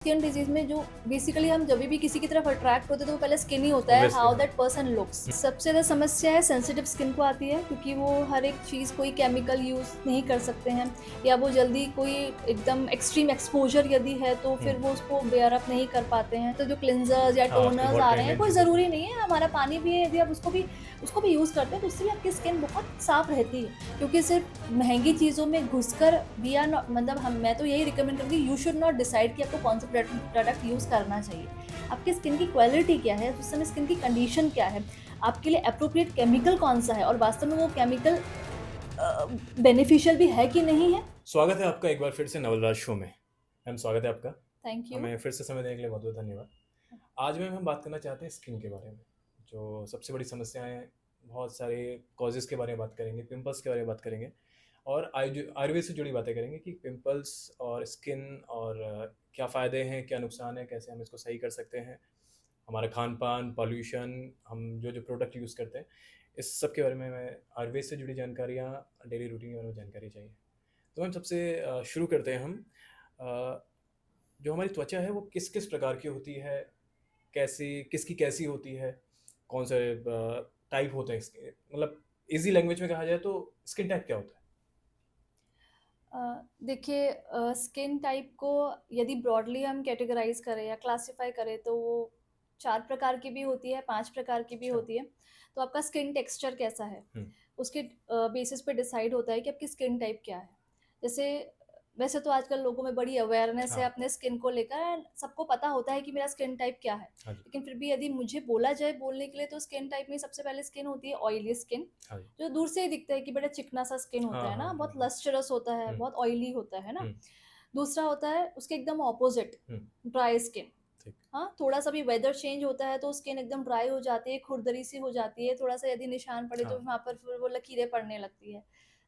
Skin disease में जो basically हम जब भी किसी की तरफ अट्रैक्ट होते हैं तो वो पहले स्किन ही होता है, ऑब्वियसली हाउ हाँ। That person looks. सबसे ज़्यादा समस्या है सेंसिटिव स्किन को आती है, क्योंकि वो हर एक चीज़ कोई केमिकल यूज़ नहीं कर सकते हैं, या वो जल्दी कोई एकदम एक्सट्रीम एक्सपोजर यदि है तो फिर वो उसको बेयर अप नहीं कर पाते हैं। तो जो क्लिनजर्स या हाँ, आजकल टोनर्स बहुत आ रहे हैं, ट्रेंड इन कोई चीज़ों का। ज़रूरी नहीं है हमारा पानी भी है, यदि आप उसको भी यूज़ करते हैं तो उससे भी आपकी स्किन बहुत साफ रहती है। क्योंकि सिर्फ महंगी चीज़ों में घुसकर वी आर नॉट, मतलब हम मैं तो यही रिकमेंड करूँगी, यू शुड नॉट डिसाइड कि आपको कौन सा प्रोडक्ट यूज़ करना चाहिए। आपकी स्किन की क्वालिटी क्या है, उस समय स्किन की कंडीशन क्या है, आपके लिए एप्रोप्रिएट केमिकल कौन-सा है और वास्तव में वो केमिकल बेनिफिशियल भी है कि नहीं है। स्वागत है आपका एक बार फिर से नवलराज शो में। मैम स्वागत है आपका। Thank you. हमें फिर से समय देने के लिए बहुत-बहुत धन्यवाद। आज मैम हम बात करना चाहते हैं स्किन के बारे में। जो सबसे बड़ी समस्याएँ हैं, बहुत सारे कॉजेज़ के बारे में बात करेंगे, पिंपल्स के बारे में बात करेंगे और आयुर्वेद से जुड़ी बातें करेंगे कि पिंपल्स और स्किन और क्या फ़ायदे हैं, क्या नुकसान है, कैसे हम इसको सही कर सकते हैं। हमारा खान-पान, पॉल्यूशन, हम जो-जो प्रोडक्ट यूज़ करते हैं, इस सब के बारे में हमें आयुर्वेद से जुड़ी जानकारियाँ, डेली रूटीन के बारे में जानकारी चाहिए। तो हम सबसे शुरू करते हैं हम अ, जो हमारी त्वचा है वो किस-किस प्रकार की होती है? कैसी किसकी कैसी होती है? कौन से टाइप होते हैं इसके? मतलब ईज़ी लैंग्वेज में कहा जाए तो स्किन टाइप क्या होता है? देखिए, स्किन टाइप को यदि ब्रॉडली हम कैटेगराइज़ करें या क्लासिफ़ाई करें तो वो 4 प्रकार की भी होती है, 5 प्रकार की भी अच्छा। होती है। तो आपका स्किन टेक्सचर कैसा है, हुँ, उसके बेसिस पे डिसाइड होता है कि आपकी स्किन टाइप क्या है। जैसे वैसे तो आजकल लोगों में बड़ी अवेयरनेस है हाँ, अपने स्किन को लेकर, एंड सबको पता होता है कि मेरा स्किन टाइप क्या है। हाँ जी, लेकिन फिर भी यदि मुझे बोला जाए बोलने के लिए, तो स्किन टाइप में सबसे पहले स्किन होती है ऑयली स्किन, हाँ जी। जो दूर से ही दिखता है कि बड़ा चिकना सा स्किन होता हाँ, है हाँ, ना, हाँ, बहुत हाँ। लस्टरस होता है, हुँ, बहुत ऑयली होता है ना। हुँ, दूसरा होता है उसके एकदम ऑपोजिट, हुँ, ड्राई स्किन। ठीक। हाँ, थोड़ा-सा भी वेदर चेंज होता है तो स्किन एकदम ड्राई हो जाती है, खुरदरी सी हो जाती है, थोड़ा-सा यदि निशान पड़े तो हाँ, वहाँ पर फिर वो लकीरें पड़ने लगती है।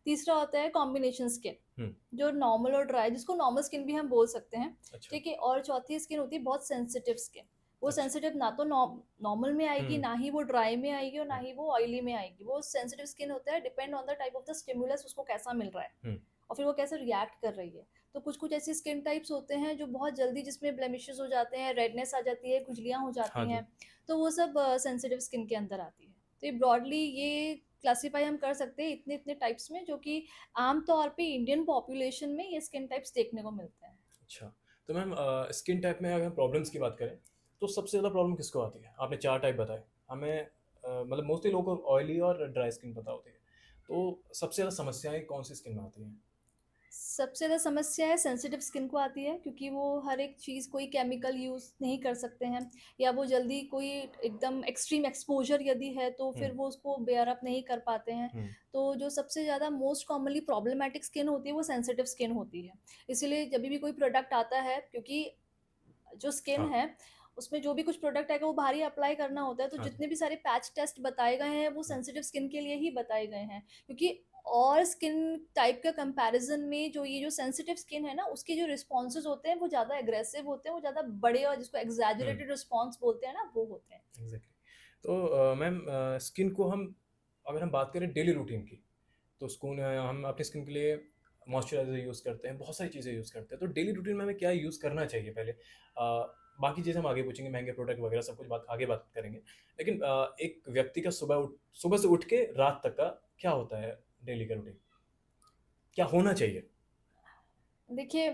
तीसरा होता है कॉम्बिनेशन स्किन, हुँ, जो नॉर्मल और ड्राई, जिसको नॉर्मल स्किन भी हम बोल सकते हैं, अच्छा, ठीक है? और चौथी स्किन होती है बहुत सेंसिटिव स्किन। वो अच्छा। सेंसिटिव ना तो नॉर्मल में आएगी, हुँ, ना ही वो ड्राई में आएगी और ना हुँ, ही वो ऑयली में आएगी। वो सेंसिटिव स्किन होता है, depend on the type of the stimulus उसको कैसा मिल रहा है हुँ, और फिर वो कैसे रिएक्ट कर रही है। तो कुछ-कुछ ऐसे स्किन टाइप्स होते हैं जो बहुत जल्दी, जिसमें ब्लेमिशेस हो जाते हैं, रेडनेस आ जाती है, खुजलियाँ हो हाँ जाती जी, हैं, तो वो सब सेंसिटिव स्किन के अंदर आती है। तो ये ब्रॉडली ये क्लासिफाई हम कर सकते हैं इतने-इतने टाइप्स में, जो कि आम तौर पे इंडियन पॉपुलेशन में ये स्किन टाइप्स देखने को मिलते हैं। अच्छा। तो मैम स्किन टाइप में अगर हम प्रॉब्लम्स की बात करें, तो सबसे ज़्यादा प्रॉब्लम किसको आती है? आपने 4 टाइप बताए। हमें मतलब मोस्टली लोगों को ऑयली और ड्राई स्किन पता होती है। तो सबसे ज़्यादा समस्याएँ कौन-सी स्किन में आती हैं? सबसे ज़्यादा समस्या है सेंसिटिव स्किन को आती है, क्योंकि वो हर एक चीज़ कोई केमिकल यूज़ नहीं कर सकते हैं, या वो जल्दी कोई एकदम एक्सट्रीम एक्सपोजर यदि है तो हुँ, फिर वो उसको बेयर अप नहीं कर पाते हैं। हुँ, तो जो सबसे ज़्यादा मोस्ट कॉमनली प्रॉब्लमैटिक स्किन होती है वो सेंसिटिव स्किन होती है। इसीलिए जभी भी कोई प्रोडक्ट आता है, क्योंकि जो स्किन हाँ, है, उसमें जो भी कुछ प्रोडक्ट आएगा वो बाहर ही अप्लाई करना होता है, तो हाँ जी, जितने भी सारे पैच टेस्ट बताए गए हैं वो हुँ, सेंसिटिव स्किन के लिए ही बताए गए हैं। क्योंकि और स्किन टाइप के कंपैरिज़न में जो ये जो सेंसिटिव स्किन है ना, उसके जो रिस्पॉन्सेज़ होते हैं वो ज़्यादा एग्रेसिव होते हैं, वो ज़्यादा बड़े और जिसको हुँ, एक्ज़ैजरेटेड रिस्पॉन्स बोलते हैं ना, वो होते हैं। एग्ज़ैक्टली। तो मैम स्किन को हम अगर हम बात करें डेली रूटीन की, तो हम अपनी स्किन के लिए मॉइस्चराइज़र यूज़ करते हैं, बहुत सारी चीज़ें यूज़ करते हैं। तो डेली रूटीन में हमें क्या यूज़ करना चाहिए पहले? बाकी चीज़ें हम आगे पूछेंगे, महँगे प्रोडक्ट वगैरह सब कुछ बात करेंगे। लेकिन एक व्यक्ति का सुबह से उठ के रात तक का क्या होता है डेली का रूटीन? क्या होना चाहिए? देखिए,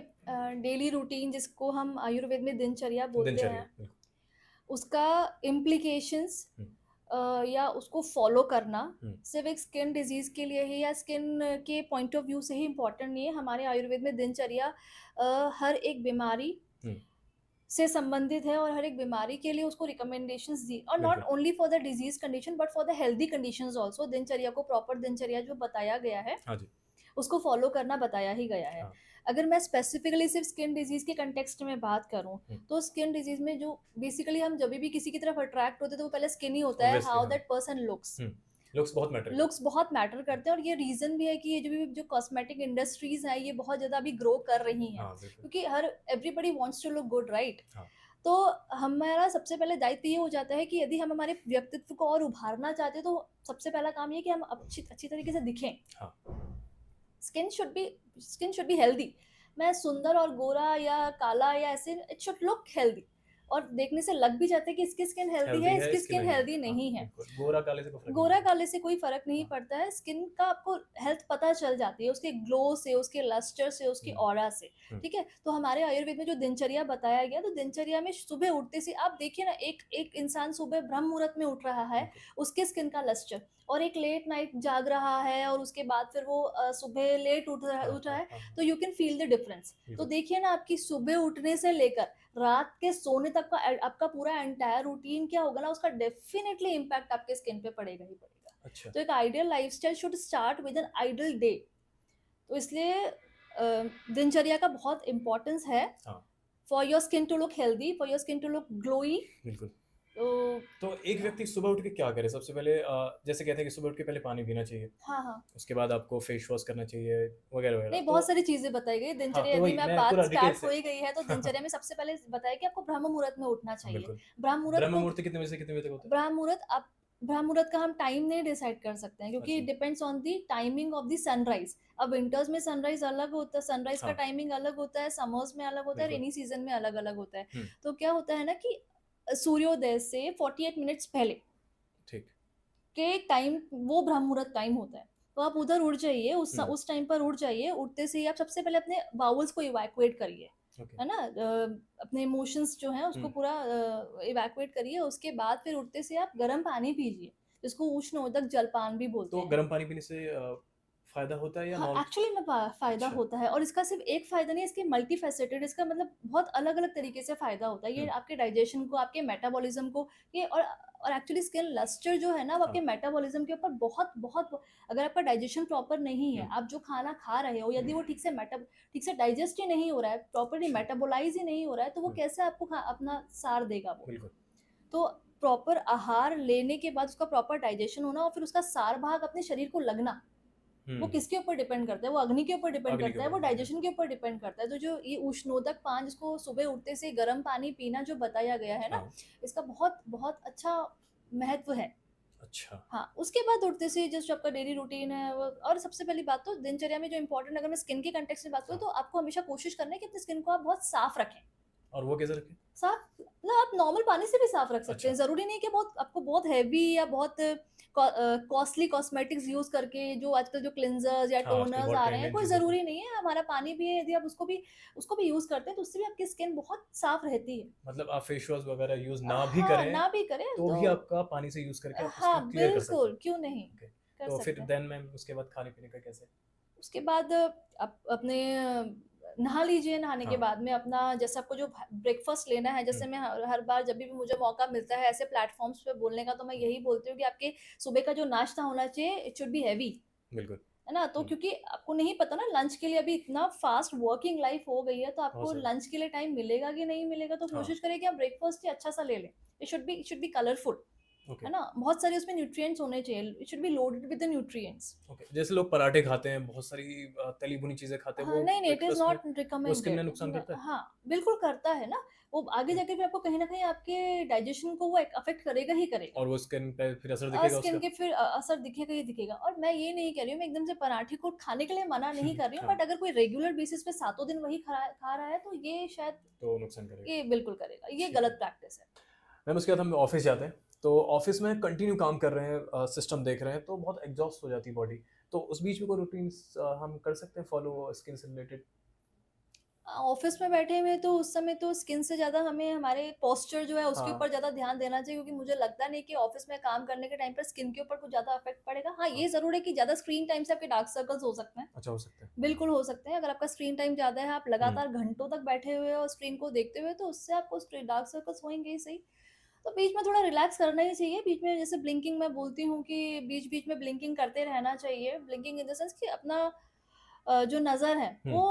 डेली रूटीन जिसको हम आयुर्वेद में दिनचर्या बोलते दिनचर्या, हैं, बिल्कुल। उसका इम्प्लीकेशंस हुँ, या उसको फ़ॉलो करना हुँ, सिर्फ़ एक स्किन डिज़ीज़ के लिए ही या स्किन के पॉइंट ऑफ व्यू से ही इम्पोर्टेंट नहीं है। हमारे आयुर्वेद में दिनचर्या हर एक बीमारी हुँ, से संबंधित है और हर एक बीमारी के लिए उसको रिकमेंडेशंस दी, और नॉट बिल्कुल। Only for the disease condition but for the healthy conditions also. दिनचर्या को प्रॉपर दिनचर्या जो बताया गया है, हाँ जी, उसको फ़ॉलो करना बताया ही गया है। हाँ। अगर मैं स्पेसिफ़िकली सिर्फ़ स्किन डिज़ीज़ के कॉन्टेक्स्ट में बात करूँ, हुँ, तो स्किन डिज़ीज़ में जो बेसिकली हम जभी भी किसी की तरफ अट्रैक्ट होते हैं, तो वो पहले स्किन ही होता है, ऑब्वियसली हाउ हाँ। That person looks. Hmm, looks बहुत मैटर करता लुक्स बहुत मैटर है। करते हैं, और ये रीज़न भी है कि ये जो कॉस्मेटिक इंडस्ट्रीज़ हैं, ये बहुत ज़्यादा अभी ग्रो कर रही हैं, हाँ, बिल्कुल। क्योंकि हर everybody wants to look good, right? हाँ, तो हमारा सबसे पहले दायित्व ये हो जाता है कि यदि हम हमारे व्यक्तित्व को और उभारना चाहते हैं, तो सबसे पहला काम ये है कि हम अच्छी अच्छी तरीके से दिखें। हाँ, skin should be skin should be healthy. मैं सुंदर और गोरा या काला या ऐसे इट शुड लुक हेल्दी और देखने से लग भी जाता है कि इसकी स्किन हेल्दी हेल्दी है, है, इसकी इसकी स्किन नहीं है। हेल्दी हाँ, नहीं है। बिल्कुल। गोरा काले से कोई फ़र्क नहीं गोरा पड़ता। काले से कोई फ़र्क नहीं हाँ। पड़ता है, स्किन का आपको हेल्थ पता चल जाती है, उसके ग्लो से, उसके लस्टर से, उसकी हुँ, ऑरा से, हुँ, ठीक है? तो हमारे आयुर्वेद में जो दिनचर्या बताया गया, तो दिनचर्या में सुबह उठते से आप देखिए ना एक एक इंसान सुबह ब्रह्म मुहूर्त में उठ रहा है, बिल्कुल। उसके स्किन का लस्टर और एक लेट नाइट जाग रहा है और उसके बाद फिर वो सुबह लेट हाँ, उठ रहा हाँ, है, हाँ, हाँ, तो you can feel the difference. तो बिल्कुल। देखिए ना आपकी सुबह उठने से लेकर रात के सोने तक का आपका पूरा एंटायर रूटीन क्या होगा ना, उसका डेफिनिटली इम्पैक्ट आपके स्किन पे पड़ेगा ही पड़ेगा। अच्छा, तो एक ideal lifestyle should start with an ideal day. तो इसलिए दिनचर्या का बहुत इम्पोर्टेंस है हाँ, for your skin to look healthy, for your skin to look glowy. बिल्कुल। तो तो एक व्यक्ति सुबह उठ के क्या करे? सबसे पहले जैसे कहते हैं कि सुबह उठ के पहले पानी पीना चाहिए, हाँ, हाँ। उसके बाद आपको फेस वॉश करना चाहिए, वगैरह-वगैरह। नहीं, तो बहुत सारी चीज़ें बताई गई। हाँ, दिनचर्या तो यदि वही मैं अब मैं बात पूरा डिटेल स्टार्ट से हो ही गई है, तो दिनचर्या में सबसे पहले बताया कि आपको ब्रह्म मुहूर्त में उठना हाँ, चाहिए। बिल्कुल। ब्रह्म मुहूर्त ब्रह्म को मुहूर्त कितने बजे से कितने बजे तक होता है? ब्रह्म मुहूर्त आप ब्रह्म मुहूर्त का हम टाइम नहीं डिसाइड कर सकते हैं क्योंकि अच्छा, it depends on the timing of the sunrise. अब विंटर्स में सनराइज अलग होता है, सनराइज का हाँ, टाइमिंग अलग होता है, समर्स में अलग होता है, बिल्कुल। रेनी सीजन में अलग अलग होता है। हुँ, तो क्या होता है ना कि सूर्योदय से 48 मिनट्स पहले ठीक। के टाइम वो ब्रह्म मुहूर्त टाइम होता है। तो आप उधर उठ जाइए, हुँ, उस टाइम पर उठ जाइए, उठते से ही आप सबसे पहले अपने बाउल्स को इवैक्यूएट करिए, ओके। है ना? अपने इमोशंस जो हैं उसको हुँ, पूरा इवैक्यूएट करिए, उसके बाद फिर उठते से आप गर्म पानी पीजिए, जिसको उष्णोदक जलपान भी बोलते तो हैं। गर्म पानी पीने से फ़ायदा होता है या हाँ, नॉर्म एक्चुअली में फ़ायदा अच्छा, होता है और इसका सिर्फ़ एक फ़ायदा नहीं है, इसके मल्टी फ़ैसेटेड इसका मतलब बहुत अलग-अलग तरीके से फ़ायदा होता है। ये हुँ, आपके डाइजेशन को, आपके मेटाबॉलिज़्म को ये और एक्चुअली स्किन लस्टर जो है ना, वो हाँ, आपके मेटाबॉलिज़्म के ऊपर बहुत अगर आपका डाइजेशन प्रॉपर नहीं हुँ, है, आप जो खाना खा रहे हो, यदि वो ठीक से डाइजेस्ट ही नहीं हो रहा है, प्रॉपर्ली अच्छा, मेटाबोलाइज़ ही नहीं हो रहा है, तो वो हुँ, कैसे आपको अपना सार देगा वो? बिल्कुल। तो प्रॉपर आहार लेने के बाद उसका प्रॉपर डाइजेशन होना और फिर उसका सार भाग अपने शरीर को लगना, वो हुँ, किसके ऊपर डिपेंड करता है? वो अग्नि के ऊपर डिपेंड अग्नि के करता है, ऊपर वो डिपेंड करता डाइजेशन के ऊपर डिपेंड करता है। तो जो ये उष्णोदक पान जिसको सुबह उठते से गर्म पानी पीना जो बताया गया है है। ना, हाँ, इसका बहुत बहुत अच्छा महत्व है। अच्छा, हाँ, उसके बाद उठते से जस्ट आपका डेली रूटीन है वो और सबसे पहली बात तो दिनचर्या में जो इम्पोर्टेंट अगर मैं स्किन के कॉन्टेक्स्ट में बात करूँ हाँ, तो आपको हमेशा कोशिश करना है कि अपनी स्किन को आप बहुत साफ रखें। और वो कैसे रखें? साफ मतलब आप नॉर्मल पानी से भी साफ रख सकते अच्छा, हैं। ज़रूरी नहीं कि बहुत आपको बहुत हेवी या बहुत कॉस्टली कॉस्मेटिक्स यूज़ करके जो आजकल जो क्लींजर्स या हाँ, आजकल टोनर्स बहुत आ रहे हैं, ट्रेंड इन कोई चीज़ों पे ज़रूरी नहीं है। हमारा पानी भी है, यदि आप उसको भी यूज़ करते हैं, तो उससे भी आपकी स्किन बहुत साफ रहती है। मतलब आप फेस वॉश वगैरह यूज़ ना भी हाँ, करें, ना भी करें तो तो भी आपका पानी से यूज़ करके आप हाँ, स्किन क्लियर कर सकते हैं। बिल्कुल, क्यों नहीं? ओके, कर तो फिर सकते हैं। देन मैम उसके बाद खाने-पीने का कैसे? उसके बाद आप अपने नहा लीजिए, नहाने के हाँ, बाद में अपना जैसे आपको जो ब्रेकफ़ास्ट लेना है, हुँ, जैसे मैं हर बार जब भी मुझे मौका मिलता है ऐसे प्लेटफ़ॉर्म्स पे बोलने का, तो मैं हुँ, यही बोलती हूँ कि आपके सुबह का जो नाश्ता होना चाहिए, इट शुड बी हेवी, बिल्कुल, है ना? तो हुँ, क्योंकि आपको नहीं पता ना लंच के लिए अभी इतना फ़ास्ट वर्किंग लाइफ़ हो गई है, तो बहुत आपको ज़्यादा, लंच के लिए टाइम मिलेगा कि नहीं मिलेगा, तो हाँ, कोशिश करिए कि आप ब्रेकफ़ास्ट ही अच्छा-सा ले लें। It should B colourful, okay, है ना? बहुत सारे उसमें न्यूट्रिएंट्स होने चाहिए। It should be loaded with the nutrients. Okay. जैसे लोग पराठे खाते हैं, बहुत सारी तली-भुनी चीज़ें खाते हैं, हाँ, वो नहीं, इट इज़ ब्रेकफ़ास्ट में नॉट वो स्किन में रिकमेंडेड नुकसान न करता है? हाँ, बिल्कुल करता है ना। वो आगे ओके, जाके फिर आपको कहीं न कहीं आपके डाइजेशन को वो एक अफ़ेक्ट करेगा ही करेगा। और वो स्किन पे फिर असर दिखेगा स्किन उसका? के फिर असर दिखेगा ही दिखेगा और मैं ये नहीं कह रही हूँ, मैं एकदम से पराठे को खाने के लिए मना नहीं कर रही हूँ, हाँ, बट अगर कोई रेगुलर बेसिस पे सातों दिन वही खा रहा है, तो ये शायद तो नुकसान करेगा, ये बिल्कुल करेगा। ये ठीक है। गलत प्रैक्टिस है। मैम उसके बाद हम ऑफ़िस जाते हैं, तो ऑफ़िस में कंटिन्यू काम कर रहे हैं सिस्टम देख रहे हैं, तो बहुत एग्ज़ॉस्ट हो जाती है बॉडी। तो उस बीच में कोई रूटीन्स हम कर सकते हैं फ़ॉलो स्किन से रिलेटेड? ऑफ़िस में बैठे हुए तो उस समय तो स्किन से ज़्यादा हमें हमारे पोस्चर जो है उसके हाँ, ऊपर ज़्यादा ध्यान देना चाहिए क्योंकि मुझे लगता नहीं कि ऑफ़िस में काम करने के टाइम पर स्किन के ऊपर कुछ ज़्यादा इफ़ेक्ट पड़ेगा। हाँ, हाँ, ये ज़रूर है कि ज़्यादा स्क्रीन टाइम से आपके डार्क सर्कल्स हो सकते हैं। अच्छा हो सकता है। बिल्कुल हो सकते हैं, अगर आपका स्क्रीन टाइम ज़्यादा है, आप हुँ, लगातार घंटों तक बैठे हुए हो स्क्रीन को देखते हुए तो उससे आपको स्ट्रे डार्क सर्कल्स होंगे ही सही। तो बीच में थोड़ा रिलैक्स करना ही चाहिए, बीच में जैसे ब्लिंकिंग मैं बोलती हूँ कि बीच-बीच में ब्लिंकिंग करते रहना चाहिए। ब्लिंकिंग इन द सेंस कि अपना जो नज़र है हुँ, वो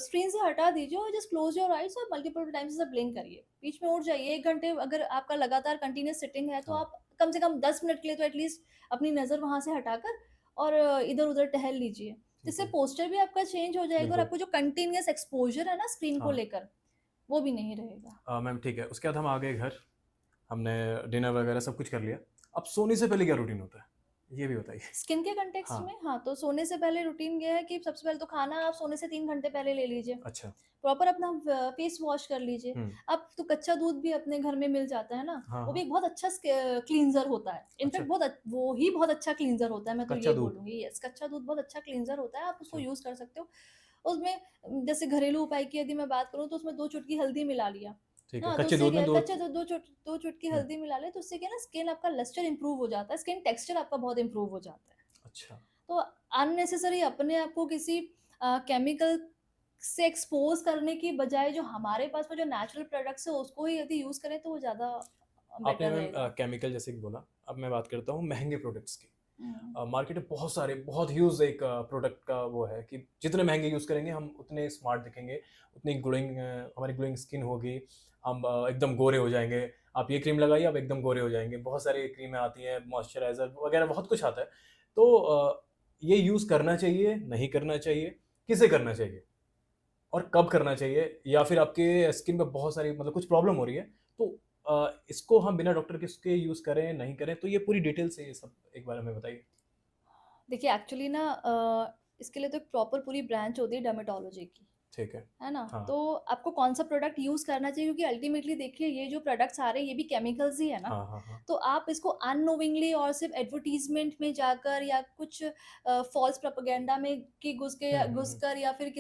स्क्रीन से हटा दीजिए और जस्ट क्लोज़ योर आइज़ और मल्टीपल टाइम्स ऐसे ब्लिंक करिए। बीच में उठ जाइए, 1 घंटे अगर आपका लगातार कंटीन्यूअस सिटिंग है, तो हाँ, आप कम से कम 10 मिनट के लिए तो एटलीस्ट अपनी नज़र वहाँ से हटाकर और इधर-उधर टहल लीजिए। ठीक इससे है, पोस्चर भी आपका चेंज हो जाएगा और बिल्कुल, आपको जो कंटीन्यूअस एक्सपोज़र है ना स्क्रीन को हाँ। लेकर, वो भी नहीं रहेगा। मैम ठीक है, उसके बाद हम आ गए घर, हमने डिनर वगैरह सब कुछ कर लिया। अब सोने से पहले क्या रूटीन होता है? ये भी बताइए। स्किन के कंटेक्स्ट हाँ। में हाँ, तो सोने से पहले रूटीन ये है कि सबसे पहले तो खाना आप सोने से 3 घंटे पहले ले लीजिए। अच्छा। प्रॉपर अपना फेस वॉश कर लीजिए। हुँ। अब तो कच्चा दूध भी अपने घर में मिल जाता है ना, हाँ, वो भी हाँ। एक बहुत अच्छा क्लींज़र होता है। अच्छा, इनफैक्ट वो ही बहुत अच्छा क्लींज़र होता है, मैं तो कच्चा ये दूध। बोलूँगी। यस, कच्चा दूध बहुत अच्छा क्लींज़र होता है, आप उसको अच्छा, यूज़ कर सकते हो। उसमें जैसे घरेलू उपाय की यदि मैं बात करूँ तो उसमें 2 चुटकी हल्दी मिला लिया। ठीक है। हाँ, तो कच्चे उससे दूध क्या में है 2 कच्चे दूध 2 चुटकी हुँ, हल्दी मिला लें तो उससे क्या है ना स्किन आपका लस्टर इम्प्रूव हो जाता है, स्किन टेक्सचर आपका बहुत इम्प्रूव हो जाता है। अच्छा। तो अननेसेसरी अपने आप को किसी केमिकल से एक्सपोज़ करने की बजाय जो हमारे पास में जो नेचुरल प्रोडक्ट्स है उसको ही यदि यूज़ करें तो वो ज़्यादा आपने बेटर मैम रहेगा। केमिकल जैसे कि बोला, अब मैं बात करता हूँ महँगे प्रोडक्ट्स की। हुँ। मार्केट में बहुत सारे बहुत ह्यूज एक प्रोडक्ट का वो है कि जितने महँगे यूज़ करेंगे हम उतने स्मार्ट दिखेंगे, उतनी हमारी ग्लोइंग स्किन होगी, हम एकदम गोरे हो जाएँगे। आप ये क्रीम लगाइए, आप एकदम गोरे हो जाएँगे। बहुत सारी क्रीमें आती हैं, मॉइस्चराइज़र वगैरह बहुत कुछ आता है। तो ये यूज़ करना चाहिए, नहीं करना चाहिए? किसे करना चाहिए? और कब करना चाहिए? या फिर आपके स्किन पे बहुत सारी मतलब कुछ प्रॉब्लम हो रही है, तो इसको हम बिना डॉक्टर के इसके यूज़ करें, नहीं करें? तो ये पूरी डिटेल से ये सब एक बार हमें बताइए। देखिए एक्चुअली ना इसके लिए तो एक प्रॉपर पूरी ब्रांच होती है डर्मेटोलॉजी की। ठीक है। है ना? हाँ। तो आपको कौन-सा प्रोडक्ट यूज़ करना चाहिए क्योंकि अल्टीमेटली देखिए ये जो प्रोडक्ट्स आ रहे हैं ये भी केमिकल्स ही है ना। हाँ, हाँ, हाँ। तो आप इसको अननोविंगली और सिर्फ़ एडवर्टाइज़मेंट में जाकर या कुछ फ़ॉल्स प्रोपेगेंडा में कि हुँ, हुँ, हुँ। घुसकर या फिर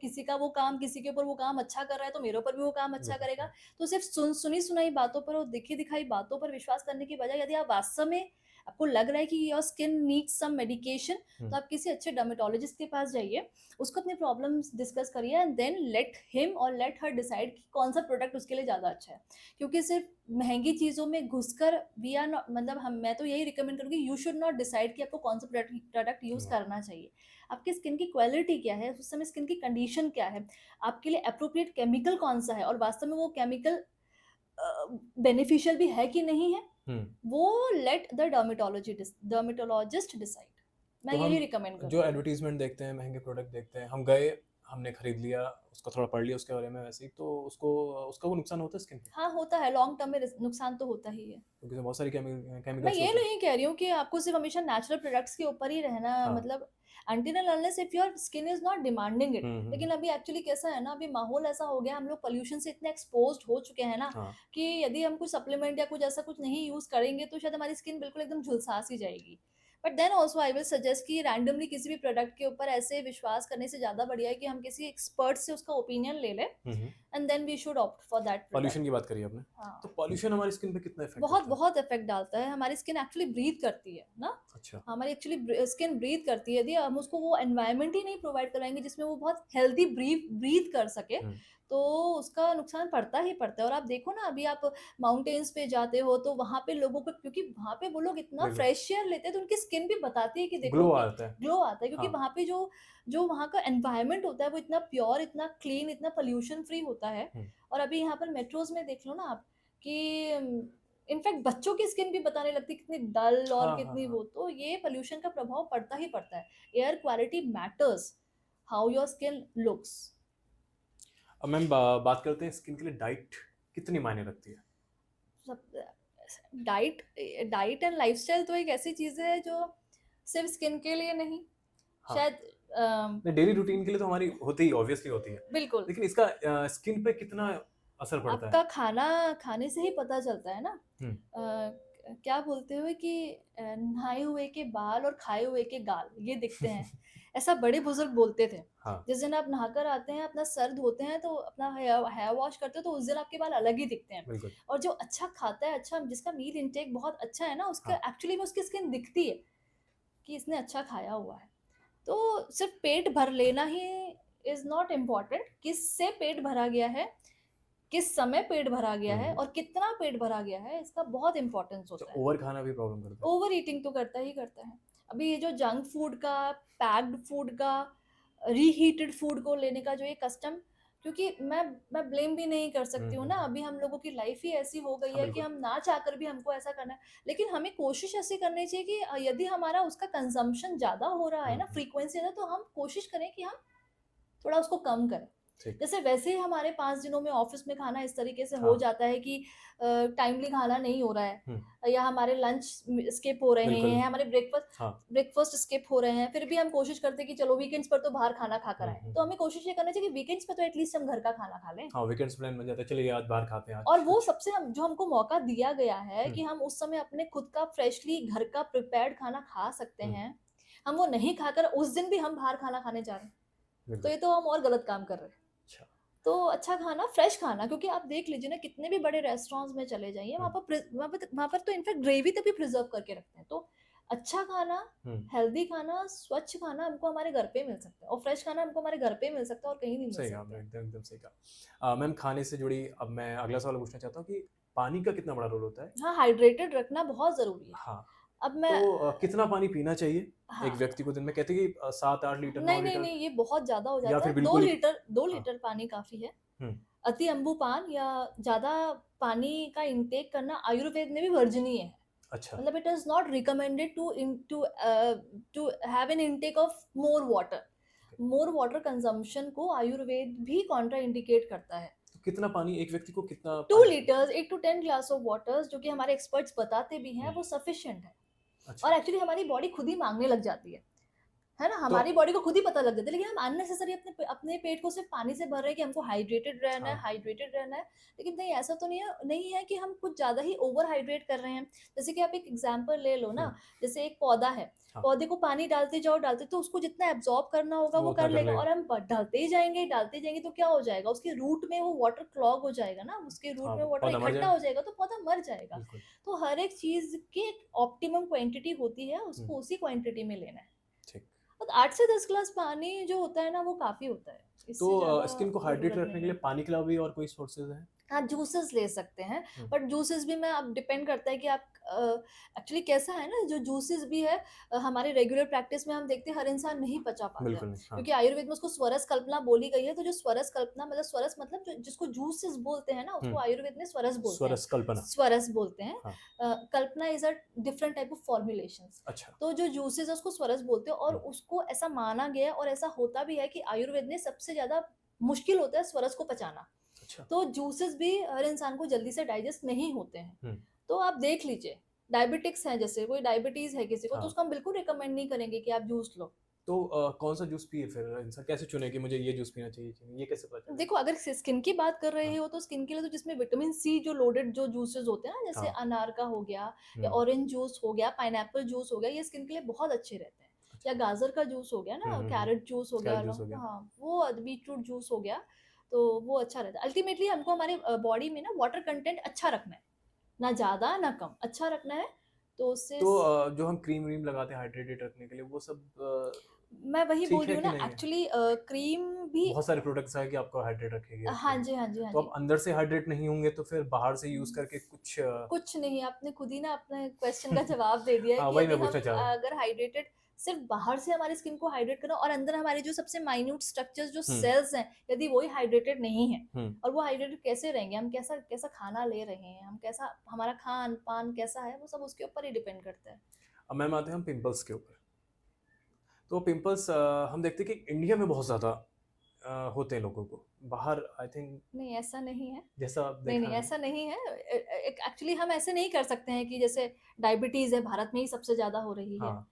किसी का वो काम किसी के ऊपर वो काम अच्छा कर रहा है तो मेरे ऊपर भी वो काम अच्छा बिल्कुल, करेगा। हुँ, तो सिर्फ़ सुनी-सुनाई बातों पर और देखी-दिखाई बातों पर विश्वास करने की बजाय यदि आप वास्तव में आपको लग रहा है कि your skin needs some medication hmm. तो आप किसी अच्छे डर्मेटोलॉजिस्ट के पास जाइए। उसको अपनी प्रॉब्लम्स डिस्कस करिए एंड देन लेट हिम और लेट हर डिसाइड कि कौन-सा प्रोडक्ट उसके लिए ज़्यादा अच्छा है। क्योंकि सिर्फ़ महँगी चीज़ों में घुसकर वी आर नॉट मतलब हम मैं तो यही रिकमेंड करूँगी यू शुड नॉट डिसाइड कि आपको कौन-सा प्रोडक्ट यूज़ वाह! करना चाहिए। आपकी स्किन की क्वालिटी क्या है? उस समय स्किन की कंडीशन क्या है? आपके लिए एप्रोप्रिएट केमिकल कौन-सा है? और वास्तव में वो केमिकल बेनिफिशियल भी है कि नहीं है? हुँ। वो लेट द डर्मेटोलॉजिस्ट डिसाइड। मैं तो यही हम रिकमेंड जो करूँगी। एडवर्टाइज़मेंट देखते हैं, महँगे प्रोडक्ट देखते हैं, हम गए, हमने खरीद लिया, उसका थोड़ा पढ़ लिया उसके बारे में वैसे ही, तो उसका वो नुकसान होता है स्किन पे? हाँ, होता है लॉन्ग टर्म में नुकसान तो होता ही है। क्योंकि इसमें बहुत सारी मैं केमिकल्स ये होते हैं। नहीं कह रही हूँ कि आपको सिर्फ़ हमेशा नेचुरल प्रोडक्ट्स के ऊपर ही रहना हाँ। मतलब until and unless if your skin is not demanding it. हुँ, हुँ, लेकिन हुँ। अभी एक्चुअली कैसा है ना, अभी माहौल ऐसा हो गया, हम लोग पॉल्यूशन से इतने एक्सपोज़्ड हो चुके हैं ना, हाँ। कि यदि हम कुछ सप्लीमेंट या कुछ ऐसा कुछ नहीं यूज़ करेंगे, तो शायद हमारी स्किन बिल्कुल एकदम झुलसा-सी जाएगी। But then also I will suggest कि रैंडमली किसी भी प्रोडक्ट के ऊपर ऐसे विश्वास करने से ज़्यादा बढ़िया है कि हम किसी एक्सपर्ट से उसका ओपिनियन ले लें हुँ, हुँ। And then we should opt for that pollution product. की बात करी आपने। तो हाँ। पॉल्यूशन हमारी स्किन पे कितना इफ़ेक्ट बहुत करता है? बहुत इफ़ेक्ट डालता है, हमारी स्किन एक्चुअली ब्रीथ करती है ना, अच्छा। हमारी एक्चुअली स्किन ब्रीथ करती है, यदि हम उसको वो एनवायरनमेंट ही नहीं प्रोवाइड कराएँगे जिसमें वो बहुत हेल्दी ब्रीथ कर सके, हुँ। तो उसका नुकसान पड़ता ही पड़ता है और आप देखो ना अभी आप माउंटेन्स पे जाते हो तो वहाँ पे लोगों को क्योंकि वहाँ पे वो लोग इतना बिल्कुल। फ्रेश एयर लेते हैं तो उनकी स्किन भी बताती है कि देखो ग्लो कि आता है। ग्लो आता है क्योंकि हाँ। वहाँ पे जो जो वहाँ का एनवायरनमेंट होता है वो इतना प्योर, इतना क्लीन, इतना पॉल्यूशन फ्री होता है हुँ। और अभी यहाँ पर मेट्रोज़ में देख लो ना आप कि इनफैक्ट बच्चों की स्किन भी बताने लगती है कितनी डल और हाँ, हाँ, कितनी हाँ। वो तो ये पोल्यूशन का प्रभाव पड़ता ही पड़ता है। Air quality matters how your skin looks. अब मैम बात करते हैं स्किन के लिए डाइट कितनी मायने रखती है? सब डाइट डाइट एंड लाइफस्टाइल तो एक ऐसी चीज़ है जो सिर्फ स्किन के लिए नहीं हाँ। शायद नहीं, डेली रूटीन के लिए तो हमारी होती ही ऑब्वियसली होती है। बिल्कुल लेकिन इसका स्किन पे कितना असर पड़ता है? आपका खाना खाने से ही पता चलता है ना। हुँ। क्या बोलते हुए कि नहाए हुए के बाल और खाए हुए के गाल ये दिखते हैं। ऐसा बड़े बुजुर्ग बोलते थे। हाँ, जिस दिन आप नहाकर आते हैं, अपना सर धोते हैं तो अपना हेयर वॉश करते हो तो उस दिन आपके बाल अलग ही दिखते हैं। बिल्कुल। और जो अच्छा खाता है, अच्छा जिसका मील इंटेक बहुत अच्छा है ना, उसका हाँ। एक्चुअली में उसकी स्किन दिखती है कि इसने अच्छा खाया हुआ है। तो सिर्फ़ पेट भर लेना ही इज़ नॉट इम्पोर्टेंट, किससे पेट भरा गया है, किस समय पेट भरा गया हुँ, है हुँ। और कितना पेट भरा गया है, इसका बहुत इम्पोर्टेंस अच्छा, होता है। ओवर खाना भी प्रॉब्लम करता है? ओवर ईटिंग तो करता ही करता है। अभी ये जो जंक फूड का, पैक्ड फूड का, रीहीटेड फूड को लेने का जो ये कस्टम क्योंकि मैं ब्लेम भी नहीं कर हुँ, सकती हूँ हुँ, ना, हुँ। अभी हम लोगों की लाइफ़ ही ऐसी हो गई हाँ, है कि बिल्कुल। हम ना चाहकर भी हमको ऐसा करना है। लेकिन हमें कोशिश ऐसी करनी चाहिए कि यदि हमारा उसका कंज़म्पशन ज़्यादा हो रहा है हुँ, ना, हुँ। फ्रीक्वेंसी ज़्यादा तो हम कोशिश करें कि हम थोड़ा उसको कम करें। ठीक। जैसे वैसे ही हमारे 5 दिनों में ऑफ़िस में खाना इस तरीके से हो हाँ। जाता है कि टाइमली खाना नहीं हो रहा है हुँ, या हमारे लंच स्किप हो रहे बिल्कुल। हैं, हमारे हाँ। ब्रेकफ़ास्ट स्किप हो रहे हैं, फिर भी हम कोशिश करते हैं कि चलो वीकेंड्स पर तो बाहर खाना खाकर हुँ, आएँ। हुँ, तो हुँ। हमें कोशिश ये करनी चाहिए कि वीकेंड्स पे तो एटलीस्ट हम घर का खाना खा लें। हाँ, वीकेंड्स प्लान बन जाता है, चलिए आज बाहर खाते हैं और आज वो कुछ। सबसे हम जो हमको मौका दिया गया है हुँ, कि हम उस समय अपने खुद का फ्रेशली घर का प्रिपेयर्ड खाना खा सकते हुँ, हैं। हम वो नहीं खाकर उस दिन भी हम बाहर खाना खाने जा रहे हैं। तो बिल्कुल। ये तो हम और गलत काम कर रहे हैं। अच्छा। तो अच्छा खाना, फ्रेश खाना क्योंकि आप देख लीजिए ना कितने भी बड़े रेस्टोरेंट्स में चले जाइए हुँ, वहाँ पर तो इनफैक्ट ग्रेवी तक भी प्रिज़र्व करके रखते हैं। तो अच्छा खाना, हुँ, हेल्दी खाना, स्वच्छ खाना हमको हमारे घर पे मिल सकता है और फ्रेश खाना हमको हमारे घर पे मिल सकता है और कहीं नहीं मिल सही कहा सकता आपने, है। एकदम एकदम सही कहा। मैम खाने से जुड़ी अब मैं अगला सवाल पूछना चाहता हूँ कि पानी का कितना बड़ा रोल होता है? हाँ, हाइड्रेटेड रखना बहुत ज़रूरी है। हाँ, अब मैं तो कितना पानी पीना चाहिए एक हाँ। व्यक्ति को दिन में? कहते हैं कि 7-8 लीटर, 9 नहीं, नहीं, लीटर नहीं, ये बहुत ज़्यादा हो या जाता फिर है। 2 बिल्कुल ही लीटर 2 हाँ, लीटर पानी काफ़ी है। हुँ, अति अम्बुपान या ज़्यादा पानी का इंटेक करना आयुर्वेद में भी वर्जनीय है। अच्छा, मतलब it is not recommended to have an intake of more water. Okay. More water consumption को आयुर्वेद भी कॉन्ट्रा इंडिकेट करता है। तो कितना पानी एक व्यक्ति को कितना 2 पानी litres 8 to 10 glass of waters जो कि हमारे एक्सपर्ट्स बताते भी हैं, हुँ, वो सफिशिएंट है। और अच्छा, एक्चुअली हमारी बॉडी खुद ही माँगने लग जाती है ना? तो हमारी बॉडी को खुद ही पता लग जाता है, लेकिन हम अननेसेसरी अपने पेट को सिर्फ़ पानी से भर रहे हैं कि हमको हाँ, हाइड्रेटेड रहना है। लेकिन नहीं ऐसा तो नहीं है कि हम कुछ ज़्यादा ही ओवर हाइड्रेट कर रहे हैं। जैसे कि आप एक एग्ज़ाम्पल ले लो हुँ, ना, जैसे एक पौधा है, हाँ, पौधे को पानी डालते तो उसको जितना एब्ज़ॉर्ब करना होगा वो वो उतना कर कर लेगा लेगा। और हम ब डालते ही जाएँगे तो क्या हो जाएगा? उसके रूट में वो वाटर क्लॉग हो जाएगा ना, उसके रूट हाँ, में वाटर पौधा मर इकट्ठा जाएगा, हो जाएगा तो पौधा मर जाएगा। बिल्कुल। तो हर एक चीज़ की एक ऑप्टिमम क्वांटिटी होती है, हुँ, उसको उसी क्वांटिटी में लेना है। ठीक। तो 8 से 10 ग्लास पानी जो होता है ना, वो काफ़ी होता है। तो इससे ज़्यादा स्किन को हाइड्रेट ज़रूरत रखने के नहीं लिए है। पानी के अलावा भी और कोई सोर्सेज़ हैं? हाँ, जूसेस ले सकते हैं, हुँ, बट जूसेस भी मैं अब डिपेंड करता है कि आप एक्चुअली कैसा है ना, जो जूसेस भी है हमारे रेगुलर प्रैक्टिस में हम देखते हैं हर इंसान नहीं पचा पाता है। बिल्कुल नहीं, हाँ, क्योंकि आयुर्वेद में उसको स्वरस कल्पना बोली गई है, तो जो स्वरस कल्पना मतलब स्वरस मतलब जो जिसको जूसेस बोलते हैं ना, हुँ, उसको आयुर्वेद में स्वरस बोलते हैं। स्वरस कल्पना, स्वरस बोलते हैं। हाँ, kalpana is a different type of formulations. अच्छा, तो जो जूसेस है उसको स्वरस बोलते हैं और हुँ, उसको ऐसा माना गया है और ऐसा होता भी है कि आयुर्वेद में सबसे ज़्यादा मुश्किल होता है स्वरस को पचाना। अच्छा, तो जूसेस भी हर इंसान को जल्दी से डाइजेस्ट नहीं होते हैं। हुँ, तो आप देख लीजिए, डायबिटिक्स है जैसे कोई डायबिटीज़ है किसी को तो हाँ। उसको हम बिल्कुल रिकमेंड नहीं करेंगे कि आप जूस लो। तो कौन-सा जूस पिए फिर इंसान कैसे चुने कि मुझे ये जूस पीना चाहिए, ये कैसे पता चलेगा? देखो अगर स्किन की बात कर रहे हाँ, हो तो स्किन के लिए तो जिसमें विटामिन सी जो लोडेड जो जूसेस होते हैं ना जैसे हाँ, अनार का हो गया या हुँ, ऑरेंज जूस हो गया, पाइनएप्पल जूस हो गया, ये स्किन के लिए बहुत अच्छे रहते हैं। या अच्छा, गाजर का जूस हो गया हुँ, ना, हुँ, हुँ, कैरट जूस हो गया कैरट जूस हो गया, हाँ, वो बीटरूट जूस हो गया, तो वो अच्छा रहता है। अल्टीमेटली हमको हमारे बॉडी में ना वाटर कंटेंट अच्छा रखना है। ना ज़्यादा ना कम, अच्छा रखना है, तो उससे तो जो हम क्रीम-व्रीम लगाते हैं हाइड्रेटेड रखने के लिए वो सब मैं वही बोल ठीक रही है हूँ कि ना नहीं है? एक्चुअली क्रीम भी बहुत सारे प्रोडक्ट्स हैं कि आपको हाइड्रेट रखेगी हाँ रखेगी। जी, हाँ जी, हाँ तो आप जी। अंदर से हाइड्रेट नहीं होंगे तो फिर बाहर से यूज़ करके कुछ कुछ नहीं, आपने खुद ही ना अपने क्वेश्चन का जवाब दे दिया है हाँ, कि वही यदि मैं पूछना हम चाह रहा हूँ। अगर हाइड्रेटेड सिर्फ़ बाहर से हमारी स्किन को हाइड्रेट करना और अंदर हमारे जो सबसे माइन्यूट स्ट्रक्चर्स जो हुँ, सेल्स हैं, यदि वही हाइड्रेटेड नहीं हैं हुँ। और वो हाइड्रेटेड कैसे रहेंगे? हम कैसा कैसा खाना ले रहे हैं, हम कैसा हमारा खान-पान कैसा है, वो सब उसके ऊपर ही डिपेंड करता है। अब मैम आते हैं हम पिंपल्स के ऊपर। तो पिंपल्स हम देखते हैं कि इंडिया में बहुत ज़्यादा होते हैं लोगों को। बाहर आई थिंक नहीं, ऐसा नहीं है। जैसा नहीं, देखा नहीं, मैंने ऐसा नहीं है। एक एक्चुअली हम ऐसे नहीं कर सकते हैं कि जैसे डायबिटीज़ है, भारत में ही सबसे ज़्यादा हो रही है। हाँ,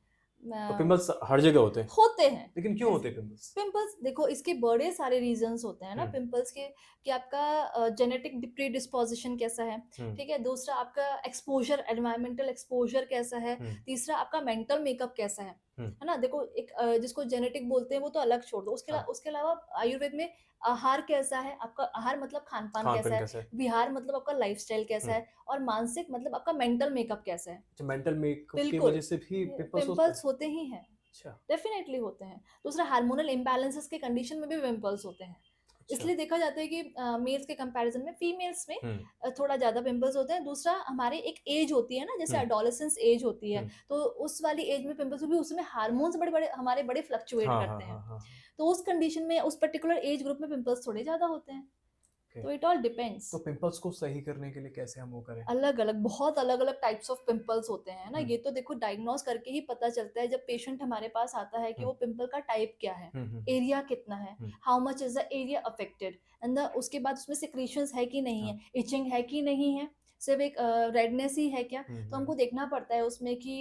तो अ, पिंपल्स हर जगह होते हैं। होते हैं। लेकिन क्यों ऐस होते हैं पिंपल्स? पिंपल्स देखो इसके बड़े सारे रीज़न्स होते हैं ना हुँ, पिंपल्स के कि आपका जेनेटिक प्रीडिस्पोज़िशन कैसा है, हुँ, ठीक है? दूसरा आपका एक्सपोज़र एनवायरमेंटल एक्सपोज़र कैसा है, हुँ, तीसरा आपका मेंटल मेकअप कैसा हुँ, है ना? देखो एक जिसको जेनेटिक बोलते हैं वो तो अलग छोड़ दो, हाँ, उसके अलावा आयुर्वेद में आहार कैसा है, आपका आहार मतलब खान-पान कैसा खान-पीन है, कैसा है? विहार मतलब आपका लाइफ़स्टाइल कैसा हुँ, है और मानसिक मतलब आपका मेंटल मेकअप कैसा है। अच्छा मेंटल मेकअप की बिल्कुल, वजह से भी पिंपल्स होते हैं? पिंपल्स होते ही हैं। अच्छा, डेफ़िनेटली होते हैं। दूसरा हार्मोनल इम्बैलेंसेस के कंडीशन में भी पिंपल्स होते हैं। अच्छा, इसलिए देखा जाता है कि मेल्स के कंपैरिज़न में फीमेल्स में हुँ, थोड़ा ज़्यादा पिंपल्स होते हैं। दूसरा हमारे एक एज होती है ना जैसे हुँ, एडोलेसेंस एज होती है, हुँ, तो उस वाली एज में पिंपल्स भी उसमें हार्मोन्स बड़े-बड़े हमारे बड़े फ्लक्चुएट हाँ, हाँ, करते हैं। हाँ, हाँ, हाँ। तो उस कंडीशन में उस पर्टिकुलर एज ग्रुप में पिंपल्स थोड़े ज़्यादा होते हैं। ओके। तो इट ऑल डिपेंड्स। तो पिंपल्स को सही करने के लिए कैसे हम वो करें? अलग अलग बहुत अलग अलग टाइप्स ऑफ पिंपल्स होते हैं ना, हुँ, ये तो देखो डायग्नोस करके ही पता चलता है जब पेशेंट हमारे पास आता है कि हुँ, वो पिंपल का टाइप क्या है, हुँ, हुँ, एरिया कितना है, हुँ, how much is the area affected, and उसके बाद उसमें सिक्रीशंस है कि नहीं हाँ, है, इचिंग है कि नहीं है, सिर्फ एक रेडनेस ही है क्या। हुँ, तो हुँ, हमको देखना पड़ता है उसमें कि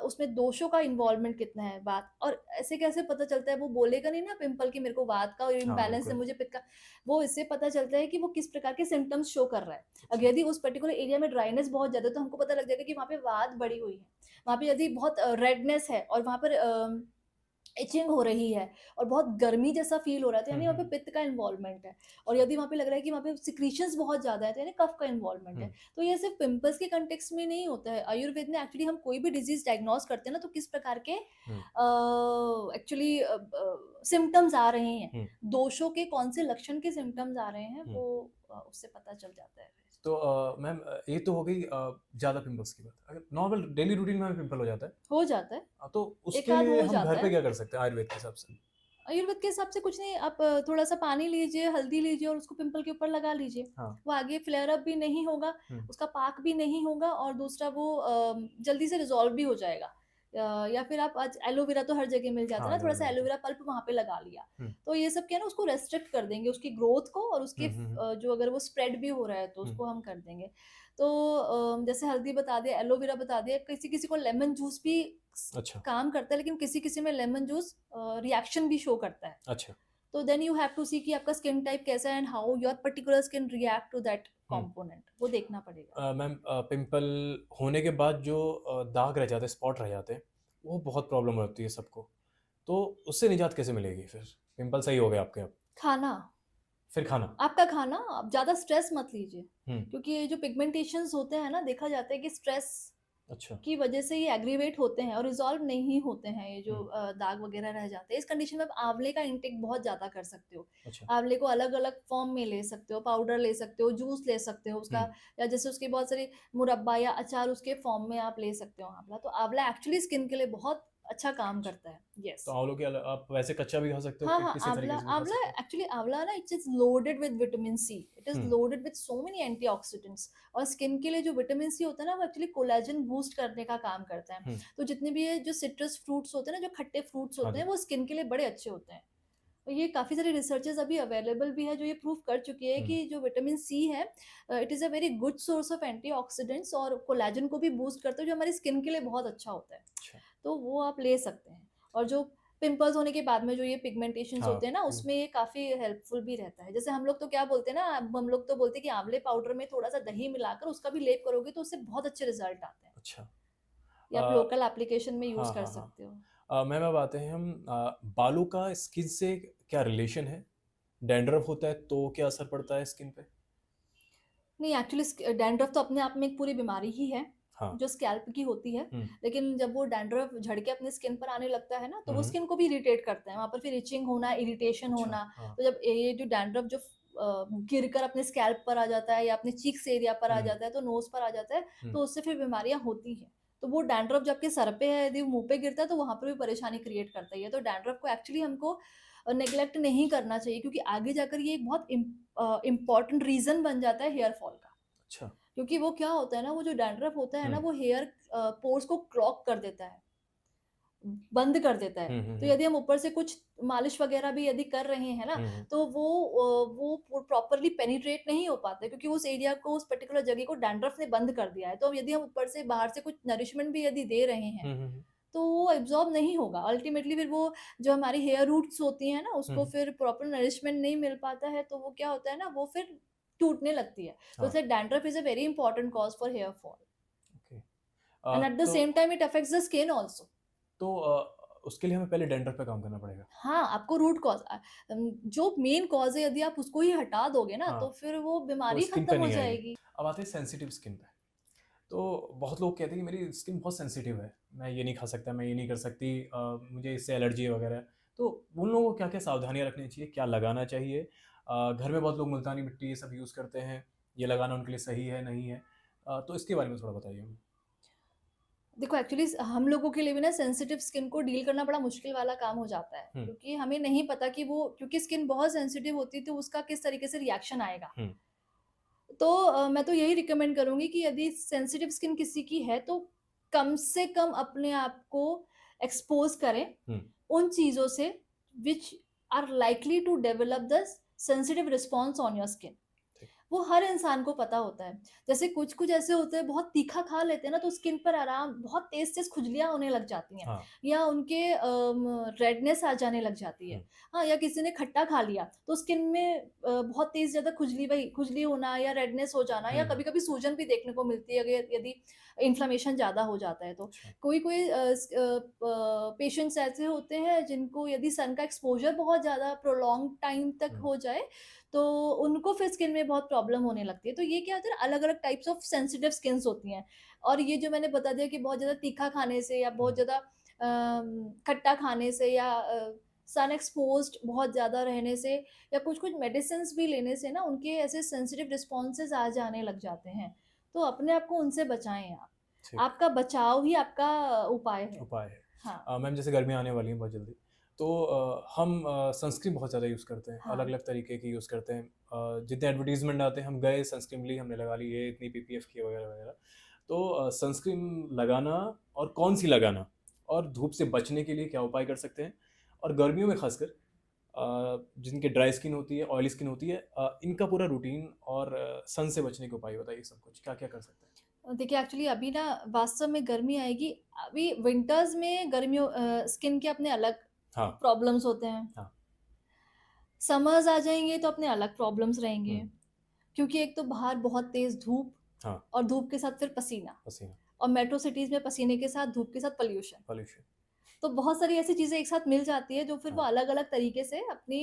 उसमें दोषों का इन्वॉल्वमेंट कितना है बात, और ऐसे कैसे पता चलता है, वो बोलेगा नहीं ना पिंपल की मेरे को वात का और हाँ, इम्बैलेंस है बिल्कुल। मुझे पित्त का। वो इससे पता चलता है कि वो किस प्रकार के सिम्टम्स शो कर रहा है। अगर अच्छा, यदि उस पर्टिकुलर एरिया में ड्राइनेस बहुत ज़्यादा है, तो हमको पता लग जाएगा कि वहाँ पे वात बढ़ी हुई है। वहाँ पे यदि बहुत रेडनेस है और वहाँ पर इचिंग हो रही है और बहुत गर्मी जैसा फ़ील हो रहा है, तो हुँ, यानी वहाँ पे हुँ, पित्त का इन्वॉल्वमेंट है। और अच्छा, यदि वहाँ पे लग रहा है कि वहाँ पे सिक्रीशंस बहुत ज़्यादा है, तो यानी कफ का इन्वॉल्वमेंट हुँ, है। तो ये सिर्फ़ पिंपल्स के कॉन्टेक्स्ट में नहीं होता है। आयुर्वेद में एक्चुअली हम कोई भी डिज़ीज़ डायग्नोज़ करते हैं ना, तो किस प्रकार के हुँ, एक्चुअली सिम्पटम्स आ रहे हैं, हुँ, दोषों के कौन से लक्षण के सिम्पटम्स आ रहे हैं, हुँ। वो उससे पता चल जाता है फिर। तो मैम ये तो हो गई ज़्यादा पिंपल्स की बात। अगर नॉर्मल डेली रूटीन में भी पिंपल हो जाता है, हो जाता है, तो एक उसके आध लिए हो हम घर जाता पे है। क्या कर सकते हैं आयुर्वेद के हिसाब से? आयुर्वेद के हिसाब से कुछ नहीं, आप थोड़ा-सा पानी लीजिए, हल्दी लीजिए और उसको पिंपल के ऊपर लगा लीजिए। हाँ, वो आगे फ्लेयर अप भी नहीं होगा, हुँ, उसका पाक भी नहीं होगा और दूसरा वो जल्दी से रिज़ॉल्व भी हो जाएगा। या फिर आप आज एलोवेरा तो हर जगह मिल जाता है हाँ, ना, एलोवेरा थोड़ा-सा मिलता है। एलोवेरा पल्प वहाँ पे लगा लिया। हुँ, तो ये सब क्या है ना, उसको रेस्ट्रिक्ट कर देंगे, उसकी ग्रोथ को, और उसके हुँ, हुँ, हुँ, जो अगर वो स्प्रेड भी हो रहा है तो हुँ, उसको हम कर देंगे। तो जैसे हल्दी बता दिया, एलोवेरा बता दिया, किसी-किसी को लेमन जूस भी अच्छा, काम करता है, लेकिन किसी-किसी में लेमन जूस रिएक्शन भी शो करता है। अच्छा, तो then you have to see कि आपका स्किन टाइप कैसा है and how your particular skin react to that hmm. Component, वो देखना पड़ेगा। मैम पिंपल होने के बाद जो दाग रह जाते हैं, स्पॉट रह जाते हैं, वो बहुत प्रॉब्लम होती है सबको। तो उससे निजात कैसे मिलेगी फिर? पिंपल सही हो गए आपके अब, खाना, फिर खाना? आपका खाना, आप ज़्यादा स्ट्रेस मत लीजिए, हुँ, क्योंकि ये जो पिगमेंटेशंस होते हैं ना, देखा जाता है कि स्ट्रेस अच्छा, की वजह से ये एग्रीवेट होते हैं और रिज़ॉल्व नहीं होते हैं, ये जो हुँ, दाग वगैरह रह जाते हैं। इस कंडीशन में आप आँवले का इंटेक बहुत ज़्यादा कर सकते हो। अच्छा, आँवले को अलग-अलग फ़ॉर्म में ले सकते हो, पाउडर ले सकते हो, जूस ले सकते हो हुँ, उसका, या जैसे उसके बहुत सारे मुरब्बा या अचार उसके फ़ॉर्म में आप ले सकते हो आँवला। तो आँवला एक्चुअली स्किन के लिए बहुत अच्छा काम अच्छा। करता है। तो येस। आँवलों के आप वैसे कच्चा भी खा सकते हो हाँ, कि हाँ, किसी आँवला तरीके से भी खा आँवला सकते हो? एक्चुअली आँवला ना it is loaded with vitamin C. It is hmm, loaded with so many antioxidants, और स्किन के लिए जो विटामिन सी होता है ना, वो एक्चुअली कोलेजन बूस्ट करने का काम करता है। हुँ, तो जितने भी ये जो सिट्रस फ्रूट्स होते हैं ना, जो खट्टे फ्रूट्स हाँ होते हैं, जी, वो स्किन के लिए बड़े अच्छे होते हैं। और ये काफ़ी सारी रिसर्चेज़ अभी अवेलेबल भी है जो ये प्रूव कर चुकी है हुँ, कि जो विटामिन सी है, it is a very good source of antioxidants और कोलेजन को भी बूस्ट करता है, जो हमारी स्किन के लिए बहुत अच्छा होता है। अच्छा, तो वो आप ले सकते हैं। और जो पिंपल्स होने के बाद में जो ये पिगमेंटेशंस हाँ, होते हैं ना, हुँ, उसमें ये काफ़ी हेल्पफुल भी रहता है। जैसे हम लोग तो क्या बोलते हैं ना, अब हम लोग तो बोलते हैं कि आँवले पाउडर में थोड़ा-सा दही मिलाकर उसका भी लेप करोगे तो उससे बहुत अच्छे रिज़ल्ट आते हैं। अच्छा। या आप अ, लोकल एप्लीकेशन में यूज़ हाँ, कर हाँ, हाँ। सकते हो। मैम अब आते हैं हम बालों का स्किन से क्या रिलेशन है? डैंड्रफ होता है तो क्या असर पड़ता है स्किन पे? नहीं, एक्चुअली डैंड्रफ तो अपने आप में एक पूरी बीमारी ही है, हाँ, जो स्कैल्प की होती है। हुँ, लेकिन जब वो डैंड्रफ झड़ के अपनी स्किन पर आने लगता है ना, तो हुँ, वो हुँ, स्किन को भी इरिटेट करता है। वहाँ पर फिर इचिंग होना, इरिटेशन अच्छा, होना। हाँ, तो जब ये जो डैंड्रफ जो गिरकर अपने स्कैल्प पर आ जाता है या अपने चीक्स एरिया पर आ हुँ, जाता है, तो नोज़ पर आ जाता है, हुँ, तो उससे फिर बीमारियाँ होती हैं। तो वो डैंड्रफ जब आपके सर पे है, यदि वो मुँह पे गिरता है, तो वहाँ पर भी परेशानी क्रिएट करता ही है। तो डैंड्रफ को एक्चुअली हमको नेग्लेक्ट नहीं करना चाहिए, क्योंकि आगे जाकर ये एक बहुत इम्पोर्टेंट रीज़न बन जाता है हेयर फॉल का। अच्छा, क्योंकि वो क्या होता है ना, वो जो डैंड्रफ होता है हुँ, ना, वो हेयर पोर्स को क्लॉग कर देता है, बंद कर देता है। हुँ, हुँ, तो हुँ, यदि हम ऊपर से कुछ मालिश वगैरह भी यदि कर रहे हैं ना, हुँ, हुँ, तो वो प्रॉपर्ली पेनिट्रेट नहीं हो पाता है, क्योंकि उस एरिया को, उस पर्टिकुलर जगह को डैंड्रफ ने बंद कर दिया है। तो अब यदि हम ऊपर से बाहर से कुछ नरिशमेंट भी यदि दे रहे हैं, हुँ, हुँ, तो वो एब्ज़ॉर्ब नहीं होगा। अल्टीमेटली फिर वो जो हमारी हेयर रूट्स होती हैं ना, हुँ, उसको हुँ, फिर प्रॉपर नरिशमेंट नहीं मिल पाता है, तो वो क्या होता है ना, वो फिर टूटने लगती है। तो हाँ, इसलिए dandruff is a very important cause for hair fall. Okay. And at the तो same time it affects the skin also. उसके लिए हमें पहले डैंड्रफ पे काम करना पड़ेगा। हाँ, आपको रूट कॉज़ जो मेन कॉज़ है, यदि आप उसको ही हटा दोगे ना, हाँ, तो फिर वो तो बीमारी स्किन पे खत्म हो नहीं आएगी। जाएगी। अब आते हैं सेंसिटिव स्किन पे। तो बहुत लोग कहते हैं कि मेरी स्किन बहुत सेंसिटिव है, मैं ये नहीं खा सकता, मैं ये नहीं कर सकती, मुझे इससे एलर्जी है वगैरह। तो उन लोगों को क्या-क्या सावधानियाँ रखनी चाहिए? क्या लगाना चाहिए? घर में बहुत लोग मुल्तानी मिट्टी ये सब यूज़ करते हैं, ये लगाना उनके लिए सही है, नहीं है? तो इसके बारे में थोड़ा बताइए हमें। देखो एक्चुअली हम लोगों के लिए भी ना सेंसिटिव स्किन को डील करना बड़ा मुश्किल वाला काम हो जाता है, हुँ, क्योंकि हमें नहीं पता कि वो क्योंकि स्किन बहुत सेंसिटिव होती है तो उसका किस तरीके से रिएक्शन आएगा। हुँ, तो मैं तो यही रिकमेंड करूँगी कि यदि सेंसिटिव स्किन किसी की है तो कम से कम अपने आप को एक्सपोज़ करें हुँ, उन चीज़ों से which are likely to develop the sensitive response on your skin. ठीक। वो हर इंसान को पता होता है। जैसे कुछ-कुछ ऐसे होते हैं बहुत तीखा खा लेते हैं ना तो स्किन पर आराम बहुत तेज़-तेज़ खुजलियाँ होने लग जाती हैं हाँ, या उनके रेडनेस आ जाने लग जाती हुँ, है। हाँ, या किसी ने खट्टा खा लिया तो स्किन में बहुत तेज़ ज़्यादा खुजली होना या रेडनेस हो जाना या हुँ, हुँ, कभी-कभी सूजन भी देखने को मिलती है अगर यदि इन्फ्लेमेशन ज़्यादा हो जाता है तो। अच्छा, कोई-कोई पेशेंट्स ऐसे होते हैं जिनको यदि सन का एक्सपोज़र बहुत ज़्यादा प्रोलॉन्ग टाइम तक हुँ, हो जाए तो उनको फिर स्किन में बहुत प्रॉब्लम होने लगती है। तो ये क्या होता है ना अलग-अलग टाइप्स ऑफ सेंसिटिव स्किन्स होती हैं। और ये जो मैंने बता दिया कि बहुत ज़्यादा तीखा खाने से या बहुत हुँ, ज़्यादा खट्टा खाने से या सन एक्सपोज़्ड बहुत ज़्यादा रहने से या कुछ-कुछ मेडिसिन्स भी लेने से ना उनके ऐसे सेंसिटिव रिस्पॉन्सेज़ आ जाने लग जाते हैं। तो अपने आप को उनसे बचाएँ आप। ठीक। आपका बचाव ही आपका उपाय है। उपाय है। हाँ, मैम जैसे गर्मियाँ आने वाली हैं बहुत जल्दी, तो हम सनस्क्रीन बहुत ज़्यादा यूज़ करते हैं, हाँ। अलग-अलग तरीके की यूज़ करते हैं। जितने एडवर्टाइज़मेंट आते हैं, हम गए सनस्क्रीन ली, हमने लगा ली, ये इतनी पीपीएफ की वगैरह-वगैरह। तो सनस्क्रीन लगाना और कौन-सी लगाना और धूप से बचने के लिए क्या उपाय कर सकते हैं? और गर्मियों में ख़ासकर जिनकी ड्राई स्किन होती है, ऑयली स्किन होती है इनका पूरा रूटीन और सन से बचने के उपाय बताइए सब कुछ, क्या-क्या कर सकते हैं? देखिए एक्चुअली अभी ना वास्तव में गर्मी आएगी। अभी विंटर्स में स्किन के अपने अलग हाँ, प्रॉब्लम्स होते हैं। हाँ। समर्स आ जाएँगे तो अपने अलग प्रॉब्लम्स रहेंगे। हुँ, क्योंकि एक तो बाहर बहुत तेज़ धूप हाँ, और धूप के साथ फिर पसीना पसीना, और मेट्रो सिटीज़ में पसीने के साथ धूप के साथ पॉल्यूशन। पॉल्यूशन, तो बहुत सारी ऐसी चीज़ें एक साथ मिल जाती है जो फिर वो हाँ, अलग-अलग तरीके से अपनी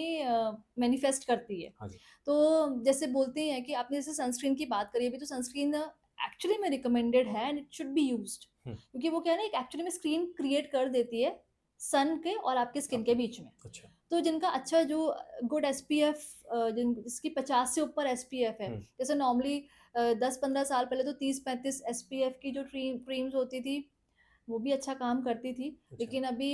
मैनिफेस्ट करती है। हाँ जी। तो जैसे बोलते हैं कि आपने जैसे सनस्क्रीन की बात करी अभी तो सनस्क्रीन एक्चुअली में रिकमेंडेड है and it should be used hmm, क्योंकि वो क्या है ना एक एक्चुअली में स्क्रीन क्रिएट कर देती है सन के और आपके स्किन के आपके बीच में। अच्छा। तो जिनका अच्छा जो गुड एसपीएफ जिसकी 50 से ऊपर एसपीएफ है, हुँ, जैसे नॉर्मली 10-15 साल पहले तो 30-35 एसपीएफ की जो क्रीम्स होती थी, वो भी अच्छा काम करती थी। अच्छा, लेकिन अभी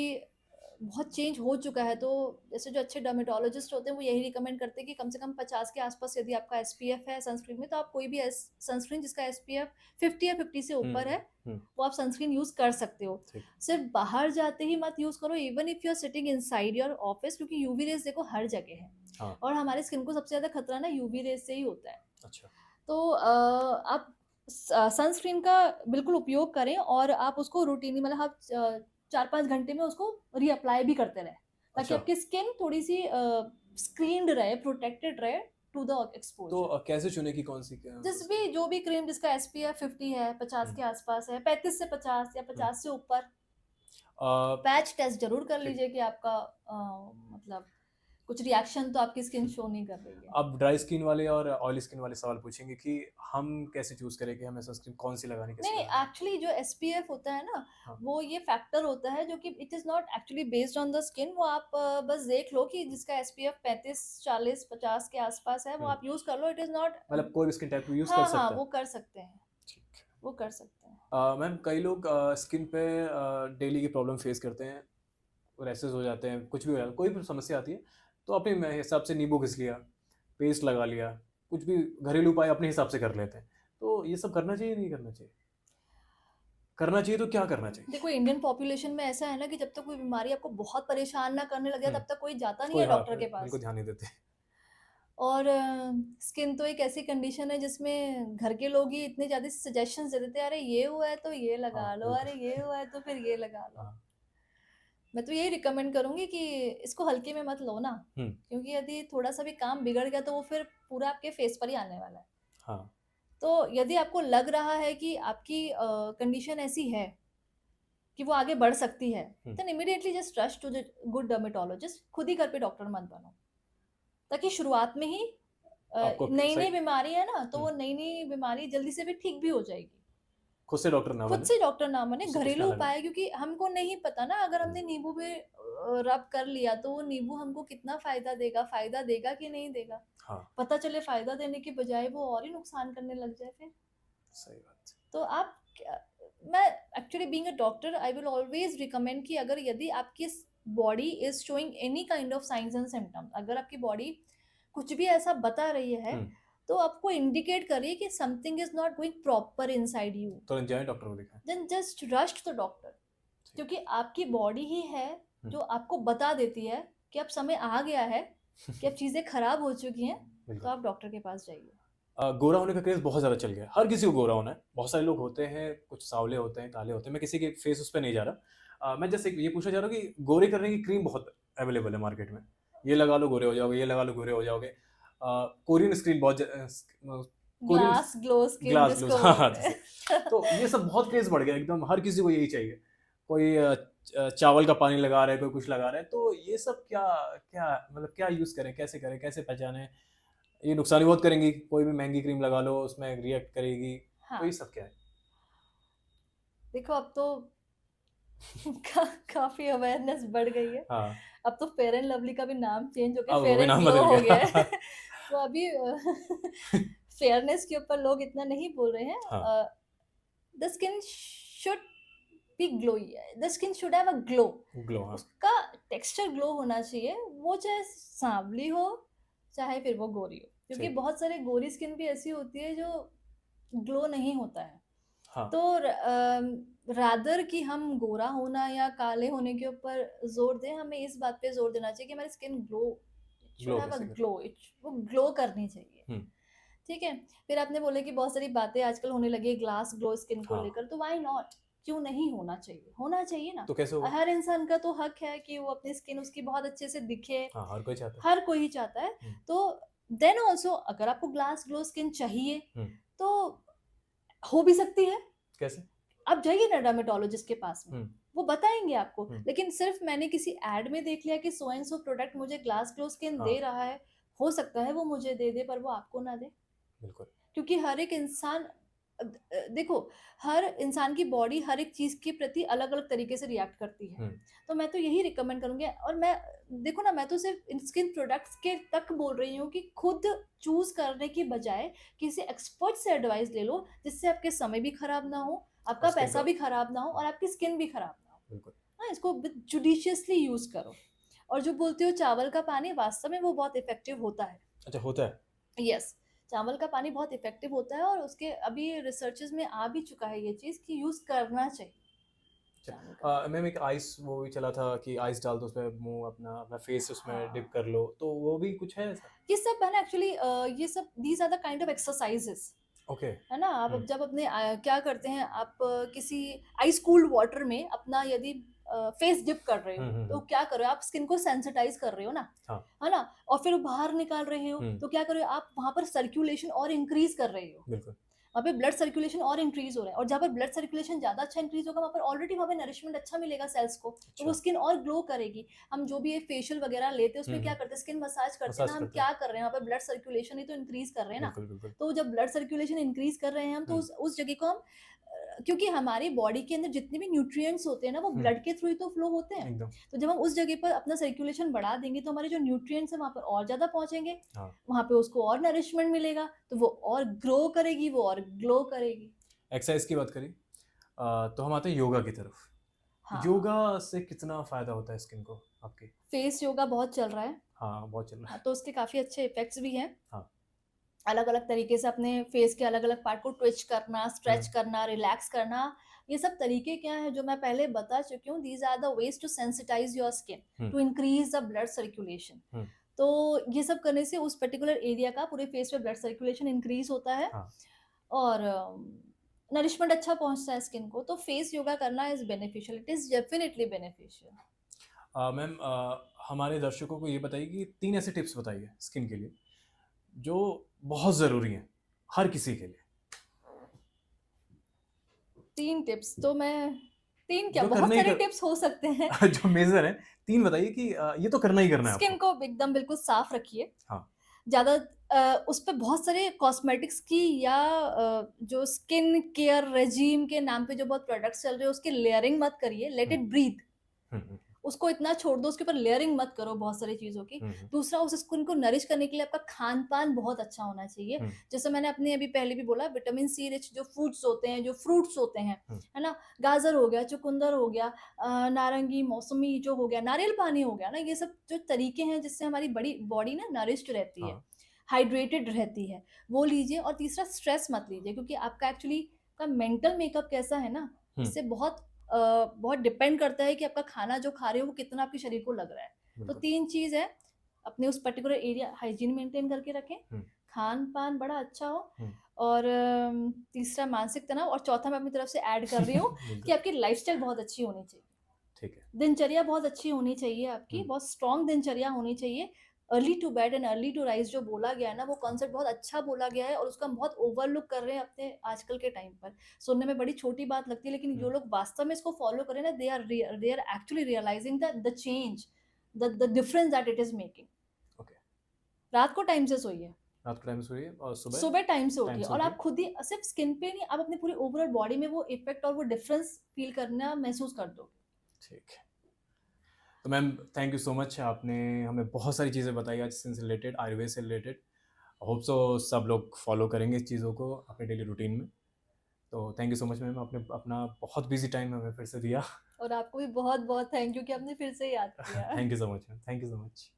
बहुत चेंज हो चुका है, तो जैसे जो अच्छे डर्मेटोलॉजिस्ट होते हैं, वो यही रिकमेंड करते हैं कि कम से कम 50 के आस-पास यदि आपका एसपीएफ है सनस्क्रीन में, तो आप कोई भी सनस्क्रीन जिसका एसपीएफ 50 या 50 से हुँ, ऊपर है, हुँ, वो आप सनस्क्रीन यूज़ कर सकते हो। ठीक, सिर्फ़ बाहर जाते ही मत यूज़ करो, even if you are sitting inside your office क्योंकि यूवी रेज़ देखो हर जगह है हाँ, और हमारी स्किन को सबसे ज़्यादा खतरा ना यूवी रेज़ से ही होता है। अच्छा, तो आप सनस्क्रीन का बिल्कुल उपयोग करें और आप उसको रूटीनली मतलब आप 4-5 घंटे में उसको रीअप्लाई भी करते रहें, ताकि अच्छा, आपकी स्किन थोड़ी-सी स्क्रीन्ड रहे, प्रोटेक्टेड रहे टू द तो एक्सपोज़र। कैसे चुनें कि कौन-सी क्या जो भी क्रीम जिसका एसपीएफ 50 है, 50 हुँ, के आस-पास है, 35 से 50 या हुँ, 50 से ऊपर, अ, पैच टेस्ट ज़रूर कर ठीक, लीजिए कि आपका मतलब कुछ रिएक्शन तो आपकी स्किन हुँ। शो नहीं कर रही है। अब ड्राई स्किन वाले और ऑयली स्किन वाले सवाल पूछेंगे कि हम कैसे चूज़ करें कि हमें सनस्क्रीन कौन-सी लगानी है, कैसे नहीं, लगानी है? एक्चुअली जो एसपीएफ होता है ना, हाँ, वो ये फैक्टर होता है जो कि it is not actually based on the skin वो आप बस देख लो कि जिसका एसपीएफ 35, 40, 50 के आसपास है, वो हुँ, आप यूज़ कर लो, इट इज़ नॉट मतलब कोई भी स्किन टाइप यूज़ कर हाँ, हाँ, सकता है? वो कर सकते हैं, ठीक। वो कर सकते हैं। मैम कई लोग स्किन पे डेली की प्रॉब्लम फेस करते हैं, रैशेज़ हो जाते हैं, कुछ भी हो जाता है, कोई भी समस्या आती है, तो अपने हिसाब से नींबू घिस लिया, पेस्ट लगा लिया, कुछ भी घरेलू उपाय अपने हिसाब से कर लेते हैं। तो ये सब करना चाहिए, नहीं करना चाहिए? करना चाहिए तो क्या करना चाहिए? देखो इंडियन पॉपुलेशन में ऐसा है ना कि जब तक कोई बीमारी आपको बहुत परेशान ना करने लगे हुँ, तब तक कोई जाता नहीं कोई है हाँ, डॉक्टर के बिल्कुल पास। ध्यान नहीं देते। और स्किन तो एक ऐसी कंडीशन है जिसमें घर के लोग ही इतने ज़्यादा सजेशंस दे देते हैं, अरे ये हुआ है तो ये हाँ, लगा लो, बिल्कुल। अरे ये हुआ है तो फिर ये लगा लो। हाँ, मैं तो यही रिकमेंड करूँगी कि इसको हल्के में मत लो ना, हुँ, क्योंकि यदि थोड़ा-सा भी काम बिगड़ गया तो वो फिर पूरा आपके फेस पर ही आने वाला है। हाँ, तो यदि आपको लग रहा है कि आपकी कंडीशन ऐसी है कि वो आगे बढ़ सकती है, hmm, then immediately just rush to the good dermatologist, खुद ही घर पे डॉक्टर मत बनो। ताकि शुरुआत में ही आपको क नई-नई सही बीमारी है ना, तो हुँ, वो नई-नई बीमारी जल्दी से भी ठीक भी हो जाएगी। खुद से डॉक्टर ना खुद बने, से डॉक्टर ना बने, उससे कुछ ना घरेलू लगाएँ। उपाय क्योंकि हमको नहीं पता ना अगर हुँ, हमने नींबू पे रब कर लिया तो वो नींबू हमको कितना फ़ायदा देगा कि नहीं देगा? हाँ, पता चले फ़ायदा देने की बजाय वो और ही नुकसान करने लग जाए फिर। सही बात। तो आप क्या मैं actually being a doctor I will always recommend कि अगर यदि आपकी body is showing any kind of science and symptoms, अगर आपकी बॉडी कुछ भी ऐसा बता रही है हुँ, तो आपको इंडिकेट करिए कि something is not going proper inside you, तुरंत जाएँ डॉक्टर को दिखाएँ। Then just rush to doctor. ठीक। क्योंकि आपकी बॉडी ही है हुँ, जो आपको बता देती है कि अब समय आ गया है, कि अब चीज़ें खराब हो चुकी हैं, तो बिल्कुल। आप डॉक्टर के पास जाइए। गोरा होने का क्रेज़ बहुत ज़्यादा चल गया है। हर किसी को गोरा होना है। बहुत सारे लोग होते हैं, कुछ साँवले होते हैं, काले होते हैं। मैं किसी के फेस उस पे नहीं जा रहा। मैं जस्ट एक ये पूछना चाह रहा हूँ कि गोरे करने की क्रीम बहुत अवेलेबल है मार्केट में। ये लगा लो गोरे हो जाओगे, ये लगा लो गोरे हो जाओगे। कोरियन स्क्रीन बहुत Korean glass glow skin glass gloss जिसको हाँ, हाँ, बोलते जैसे। हैं। तो ये सब बहुत क्रेज़ बढ़ गया एकदम हर किसी को यही चाहिए। कोई चावल का पानी लगा रहा है, कोई कुछ लगा रहा है। तो ये सब क्या क्या मतलब क्या यूज़ करें, कैसे पहचानें? ये नुकसान भी बहुत करेंगी, कोई भी महँगी क्रीम लगा लो, उसमें रिएक्ट करेगी, तो हाँ, ये सब क्या है? देखो अब तो काफ़ी अवेयरनेस बढ़ गई है। हाँ, अब तो फेयर एंड लवली का भी नाम चेंज हो गया, अब वो फेयर भी एंड नाम ग्लो बदल हो गया गया। है। तो अभी फेयरनेस के ऊपर लोग इतना नहीं बोल रहे हैं। हाँ, the skin should be glowy, the skin should have a glow. Glow हाँ, उसका टेक्सचर ग्लो होना चाहिए, वो चाहे सांवली हो, चाहे फिर वो गोरी हो। क्योंकि ठीक। बहुत सारी गोरी स्किन भी ऐसी होती है जो ग्लो नहीं होता है। हाँ, तो रादर कि हम गोरा होना या काले होने के ऊपर ज़ोर दें, हमें इस बात पे ज़ोर देना चाहिए कि हमारी skin glow, it should glow have a कैसे करें? ग्लो, इट वो ग्लो करनी चाहिए। हुँ, ठीक है? फिर आपने बोला कि बहुत सारी बातें आजकल होने लगी है ग्लास ग्लो स्किन को हाँ, लेकर, तो व्हाई नॉट? क्यों नहीं होना चाहिए? होना चाहिए ना। तो कैसे होगा? हर इंसान का तो हक है कि वो अपनी स्किन उसकी बहुत अच्छे से दिखे, हाँ, हर कोई चाहता है। हर कोई ही चाहता है। हुँ, तो देन ऑल्सो अगर आपको ग्लास ग्लो स्किन चाहिए, हुँ, तो हो भी सकती है। कैसे? आप जाइए ना डर्मेटोलॉजिस्ट के पास में, हुँ, वो बताएँगे आपको। हुँ, लेकिन सिर्फ़ मैंने किसी ऐड में देख लिया कि सो एंड सो प्रोडक्ट मुझे ग्लास ग्लो स्किन हाँ, दे रहा है, हो सकता है वो मुझे दे दे पर वो आपको ना दे। बिल्कुल। क्योंकि हर एक इंसान देखो, हर इंसान की बॉडी हर एक चीज़ के प्रति अलग-अलग तरीके से रिएक्ट करती है। हुँ, तो मैं तो यही रिकमेंड करूँगी, और मैं देखो ना, मैं तो सिर्फ़ इन स्किन प्रोडक्ट्स के तक बोल रही हूँ कि खुद चूज़ करने की बजाय किसी एक्सपर्ट से एडवाइस ले लो, जिससे आपके समय भी खराब ना हो, और आपका स्किन पैसा का भी खराब ना हो और आपकी स्किन भी खराब ना हो। बिल्कुल। हाँ, इसको जुडिशियसली यूज़ करो। और जो बोलते हो चावल का पानी, वास्तव में वो बहुत इफ़ेक्टिव होता है। अच्छा होता है? यस, चावल का पानी बहुत इफ़ेक्टिव होता है और उसके अभी रिसर्चेज़ में आ भी चुका है ये चीज़ कि यूज़ करना चाहिए अच्छा चावल का पानी। मैम एक आइस वो भी चला था कि आइस डाल दो उसमें मुँह अपना अपना फेस उसमें डिप हाँ, कर लो, तो वो भी कुछ है ऐसा? ये सब है ना एक्चुअली, ये सब these are the kind of exercises, okay. है ना? आप हुँ, अब जब अपने क्या करते हैं, आप किसी आइस कूल्ड वाटर में अपना यदि फेस डिप कर रहे हुँ, हो, हुँ, तो हुँ, क्या कर रहे हो? आप स्किन को सेंसिटाइज़ कर रहे हो ना, हाँ, है ना? और फिर बाहर निकाल रहे हो, हुँ, तो क्या कर रहे हो? आप वहाँ पर सर्कुलेशन और इंक्रीज़ कर रहे हो। बिल्कुल। वहाँ पे ब्लड सर्कुलेशन और इंक्रीज़ हो रहा है, और जहाँ पर ब्लड सर्कुलेशन ज़्यादा अच्छा इंक्रीज़ होगा, वहाँ पर ऑलरेडी वहाँ पे नरिशमेंट अच्छा मिलेगा सेल्स को, तो वो अच्छा। स्किन और ग्लो करेगी। हम जो भी ये फेशियल वगैरह लेते हैं, हुँ, उसमें क्या हुँ, करते हैं, स्किन मसाज करते हैं मसाज ना, हम करते हैं। क्या कर रहे हैं, वहाँ पे ब्लड सर्कुलेशन ही तो इंक्रीज़ कर रहे हैं ना। बिल्कुल, बिल्कुल। तो जब ब्लड सर्कुलेशन इंक्रीज़ कर रहे हैं हम, तो हुँ, उस जगह को हम क्योंकि हमारी बॉडी के अंदर जितने भी न्यूट्रिएंट्स होते हैं ना, वो हुँ, ब्लड के थ्रू ही तो फ्लो होते हैं। एकदम। तो जब हम उस जगह पर अपना सर्कुलेशन बढ़ा देंगे, तो हमारे जो न्यूट्रिएंट्स हैं वहाँ पर और ज़्यादा पहुँचेंगे, हाँ, वहाँ पे उसको और नरिशमेंट मिलेगा, तो वो और ग्रो करेगी, वो और ग्लो करेगी। एक्सरसाइज़ की बात करी तो हम आते हैं योगा की तरफ। हाँ, योगा से कितना फ़ायदा होता है स्किन को आपकी? फेस योगा बहुत चल रहा है। हाँ, बहुत चल रहा हाँ, है। तो उसके काफ़ी अच्छे इफ़ेक्ट्स भी हैं। हाँ, अलग-अलग तरीके से अपने फेस के अलग-अलग पार्ट को ट्विच करना, हुँ, स्ट्रेच करना, रिलैक्स करना, ये सब तरीके क्या हैं जो मैं पहले बता चुकी हूँ। These are the ways to sensitise your skin, hmm, to increase the blood circulation. Hmm, तो ये सब करने से उस पर्टिकुलर एरिया का पूरे फेस पे ब्लड सर्कुलेशन इंक्रीज़ होता है, हाँ। और नरिशमेंट अच्छा पहुँचता है स्किन को। तो फेस योगा करना is beneficial, it is definitely beneficial. Ma'am हमारे दर्शकों को ये बताइए कि 3 ऐसे टिप्स बताइए स्किन के लिए, जो बहुत ज़रूरी हैं, हर किसी के लिए, 3 टिप्स तो मैं 3 क्या, जो करना बहुत ही सारे कर टिप्स हो सकते हैं। जो मेजर है 3 बताइए कि ये तो करना ही करना है स्किन आपको। को एकदम बिल्कुल साफ रखिए। हाँ, ज़्यादा उस पे बहुत सारे कॉस्मेटिक्स की या जो स्किन केयर रेजीम के नाम पे जो बहुत प्रोडक्ट्स चल रहे हैं, उसकी लेयरिंग मत करिए, लेट हुँ, इट ब्रीथ। हुँ, हुँ, उसको इतना छोड़ दो, उसके ऊपर लेयरिंग मत करो बहुत सारी चीज़ों की। हुँ, हुँ, दूसरा, उस स्किन को नरिश करने के लिए आपका खान-पान बहुत अच्छा होना चाहिए। हुँ, जैसे मैंने अपने अभी पहले भी बोला, विटामिन सी रिच जो फूड्स होते हैं, जो फ्रूट्स होते हैं, हुँ, है ना? गाजर हो गया, चुकंदर हो गया, नारंगी, मौसमी जो हो गया, नारियल पानी हो गया ना, ये सब जो तरीके हैं जिससे हमारी बड़ी बॉडी ना नरिश्ड रहती है, हाँ, हाइड्रेटेड रहती है, वो लीजिए। और तीसरा, स्ट्रेस मत लीजिए, क्योंकि आपका एक्चुअली का मेंटल मेकअप कैसा है ना, हुँ, इससे बहुत डिपेंड करता है कि आपका खाना जो खा रहे हो वो कितना आपके शरीर को लग रहा है। तो बिल्कुल। 3 चीज़ है, अपने उस पर्टिकुलर एरिया हाइजीन मेंटेन करके रखें, हुँ, खान-पान बड़ा अच्छा हो, हुँ। और तीसरा मानसिक तनाव, और चौथा मैं अपनी तरफ से ऐड कर रही हूँ कि बिल्कुल, आपकी लाइफ़स्टाइल बहुत अच्छी होनी चाहिए। ठीक है। दिनचर्या बहुत अच्छी होनी चाहिए आपकी, हुँ, बहुत स्ट्रॉन्ग दिनचर्या होनी चाहिए। Early to bed and early to rise जो बोला गया है ना, वो हाँ, कॉन्सेप्ट बहुत अच्छा बोला गया है, और उसको हम बहुत ओवरलुक कर रहे हैं अपने आजकल के टाइम पर। सुनने में बड़ी छोटी बात लगती है, लेकिन हुँ, जो लोग वास्तव में इसको फ़ॉलो करें ना, they are actually realising the change, the difference that it is making. Okay. रात को टाइम से सोइए, रात के टाइम में सोइए और सुबह सुबह टाइम से टाइम उठिए, से और आप उठिए। खुद ही सिर्फ़ स्किन पे नहीं, आप अपनी पूरी ओवरऑल बॉडी में वो इफ़ेक्ट और वो डिफरेंस फ़ील करना महसूस कर दोगे। ठीक है। तो ma'am thank you so much आपने हमें बहुत सारी चीज़ें बताई आज स्किन से रिलेटेड, आयुर्वेद से रिलेटेड। होप सो सब लोग फॉलो करेंगे इस चीज़ों को अपने डेली रूटीन में। तो thank you so much ma'am आपने अपना बहुत बिज़ी टाइम हमें फिर से दिया। और आपको भी बहुत-बहुत थैंक यू कि आपने फिर से याद किया। Thank you so much ma'am, thank you so much.